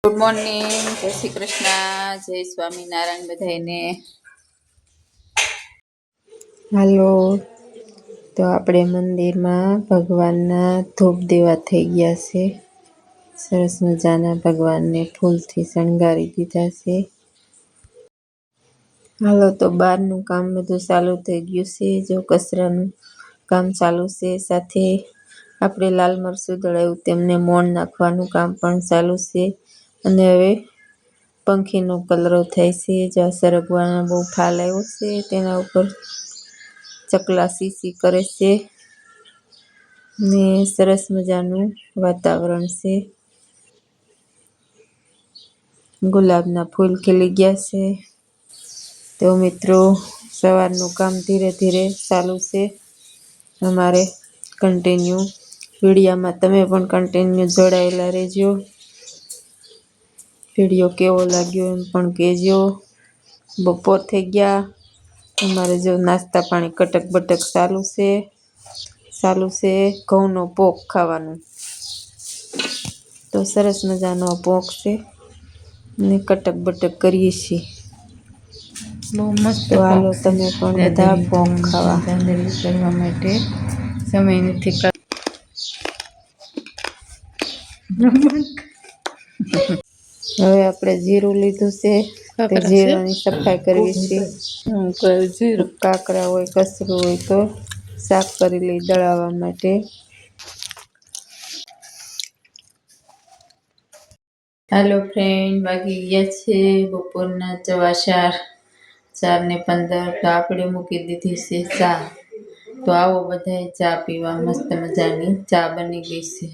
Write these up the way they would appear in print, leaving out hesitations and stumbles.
Good morning, જય શ્રી કૃષ્ણ, જય સ્વામિનારાયણ બધાને. હાલો, તો આપણે મંદિરમાં ભગવાનના ધૂપ દેવા થઈ ગયા છે. સરસ મજાના ભગવાનને ફૂલથી શણગારી દીધા છે. હાલો, તો બહારનું કામ બધું ચાલુ થઈ ગયું છે. જો કચરાનું કામ ચાલુ છે, સાથે આપણે લાલ મરચું દળાવ્યું તેમને મોણ નાખવાનું કામ પણ ચાલુ છે. અને હવે પંખીનો કલરવ થાય છે. જ્યાં સરગવાનો બહુ ફાલ આવ્યો છે, તેના ઉપર ચકલા સી કરે છે. ને સરસ મજાનું વાતાવરણ છે. ગુલાબના ફૂલ ખીલી ગયા છે. તો મિત્રો, સવારનું કામ ધીરે ધીરે ચાલુ છે. અમારે કન્ટિન્યુ વિડીયામાં તમે પણ કન્ટિન્યુ જોડાયેલા રહેજો. વિડીયો કેવો લાગ્યો એમ પણ કહેજો. બપોર થઈ ગયા, અમારે જો નાસ્તા પાણી કટક બટક ચાલુ છે. ઘઉંનો પોક ખાવાનું, તો સરસ મજાનો પોક છે ને કટક બટક કરીએ છીએ. બહુ મસ્ત. તો હાલો, તમે પણ બધા પોક ખાવા કરવા માટે સમય નથી. હવે આપણે જીરું લીધું છે, તે જીરાની સફાઈ કરવી છે. કાકરા હોય, કચરું હોય તો સાફ કરી લઈ દળાવવા માટે. હાલો ફ્રેન્ડ, વાગી ગયા છે બપોરના 4:15. તો આપણે મૂકી દીધી છે ચા. તો આવો બધાએ ચા પીવા. મસ્ત મજાની ચા બની ગઈ છે.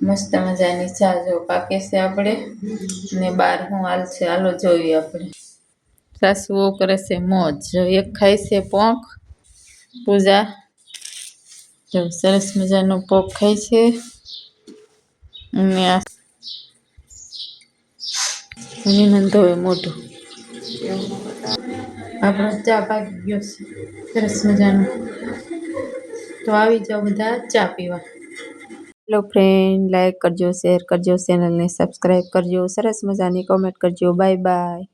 મસ્ત મજાની ચા જો પાકે છે આપણે. ને બાર હું હાલ છે, હાલો જોઈએ આપણે. સાસુઓ કરે છે મોજ. એક ખાય છે પોંક પૂજા. જો સરસ મજાનો પોક ખાય છે. અને ધોવે મોઢું. આપણો ચા પાકી ગયો છે સરસ મજાનો. તો આવી જાઓ બધા ચા પીવા. હેલો ફ્રેન્ડ, લાઈક કરજો, શેર કરજો, ચેનલને સબસ્ક્રાઈબ કરજો, સરસ મજાની કોમેન્ટ કરજો. Bye bye.